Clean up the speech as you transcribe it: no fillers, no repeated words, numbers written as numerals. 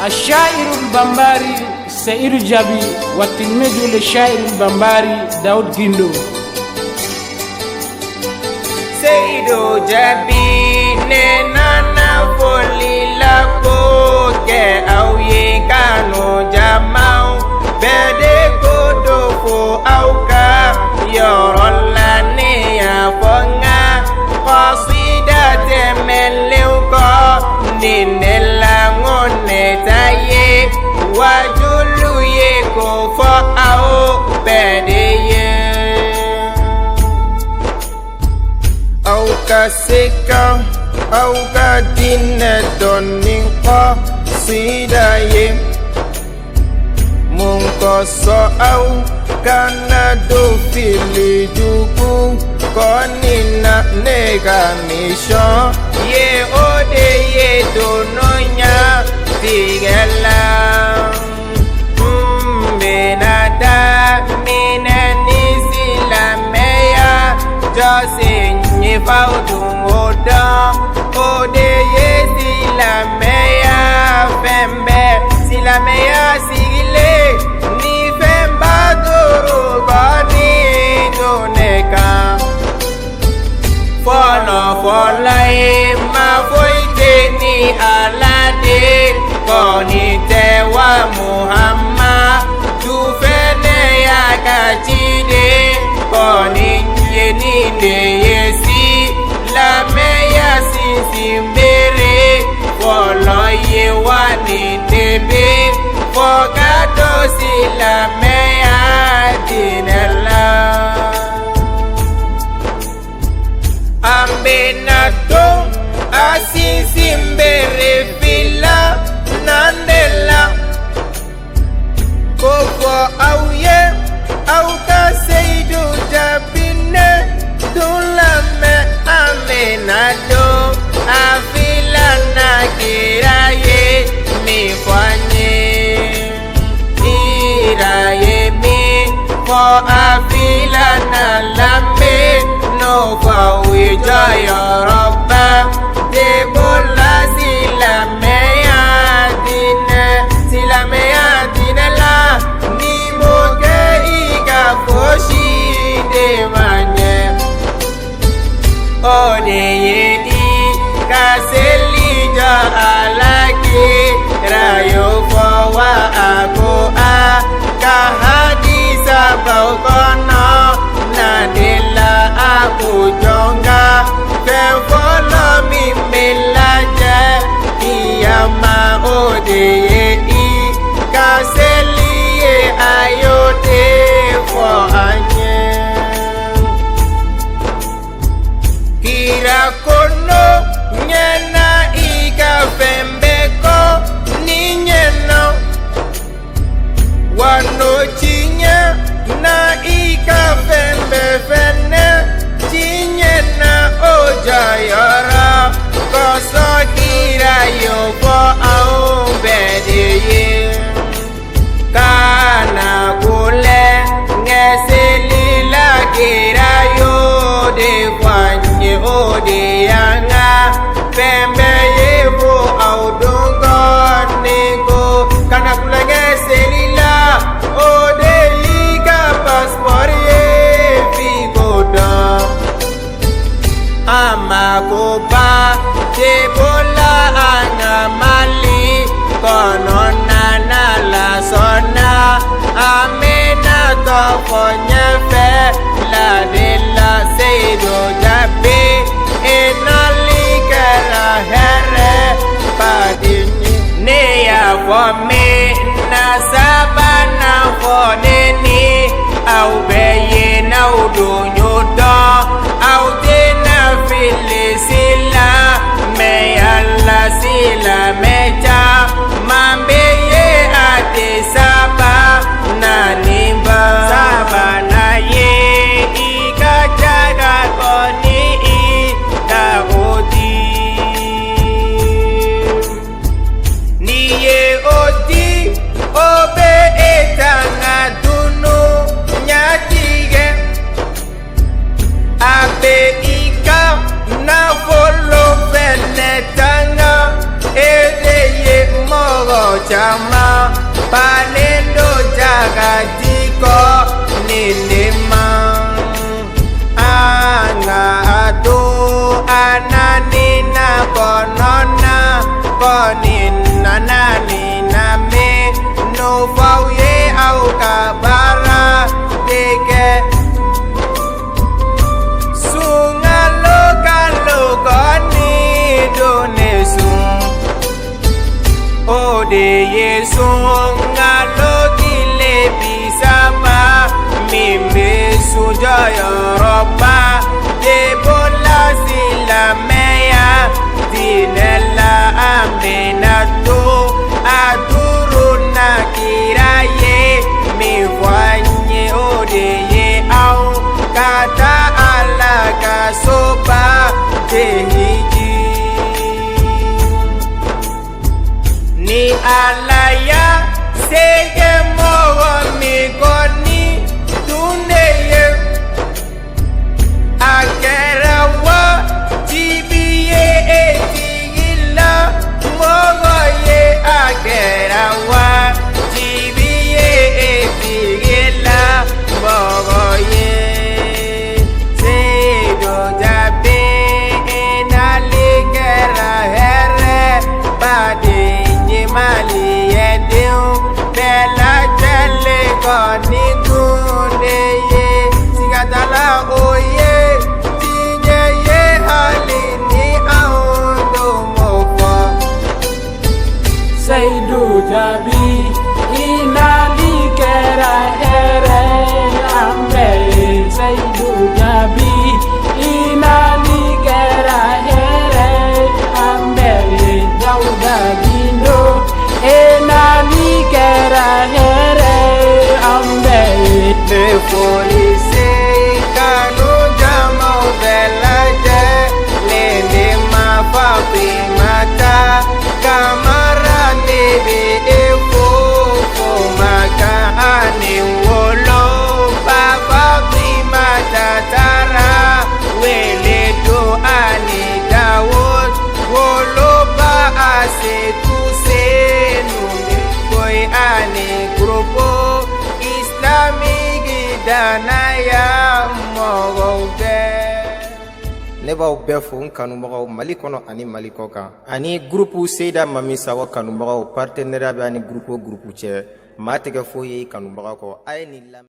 الشاعر البمباري سعيد جابي والتلميذ للشاعر البمباري داود جندو. سعيد جابي نانا فولي لكو أو يكانو جماو بدي كودوفو أو كا يرولاني فونا قصيدة من لوكا نينلا نتاي وجلو يكو فأو بدي أو كسيكا أو كدينة دونين قصيدة mungkoso au kana do fili juku konina nega mission ye ode ye dononya tigala benada minani silameya josinye faudu oda ode ye silameya fembe silameya sigile ni femba duru bani doneka fono folai ma foite ni alade koni tewa Muhammad tu fene ya kachide koni yeni de yesi la meya simbere folo ye wani tebe fogado si la meya dinella ambenato asisi mbere fila nandela koko auye au kaseidu jabine dulame amenado afila na kiraye mifanye iraye mi fo afila na lambe no fa wija ya rabba debola silameya dine la ni moge iga foshi de manye odeye kaselija alaki rayo fawa ako a kahadisa baukono nadela aku jonga fefolo mimelaja iyama odeye i kaselie ayote fo anye kirakono nyena ika fembeko ni nyena wano chinya na ika fembe fene chinyena oja yara koso kira yoko au bedeye kana kule ngeselila kira yode kwanye ode yanga pembe yevo au dongo nego kana kulenge selila ode liga passport ye figoda ama kopa tebola anga mali kono nana la sona amena to fonye fe la de la seido jabe enali kara here padini ne ya fome na sabana foneni au beye na udunyoda au tena filisila me alla sila meja mambeye ate saba na nimba saba na ye ikajaga koni de yesunga logile bisaba mimbe sujoyo roba de bola silameya dinella ambenato aduruna kiraye mifanye odeye au kata ala kasoba tehiji ni alaya sege mogo migoni duneye akerawa tibiye etigila mogo ye akerawa tibiye etigila mogo ye sedo jabe enaligera here bade mali yedeu bela jelle goni gunde ye sigatala oye tinye ye halini aundo mofo Saidu Jabi inalikera here ambe Saidu Jabi inalikera here ambe Dauda Gindo inalikera here ambe de police kanu jamo bela je lende ma papi mata kamara nebe efo maka ani wolo papa mata tara wele do ani dawod wolo ba ase tu se nunde boy ani grupo islamic danaya mogobe ne b'aw bɛɛ fo n kanubagaw Mali kɔnɔ ani Mali kɔ kan ani groupe Seyda Mami Sawa kanubagaw partenariat bɛ ani groupe cɛ maa tɛ kɛ foyi ye kanubaga kɔ a ye nin lamɛn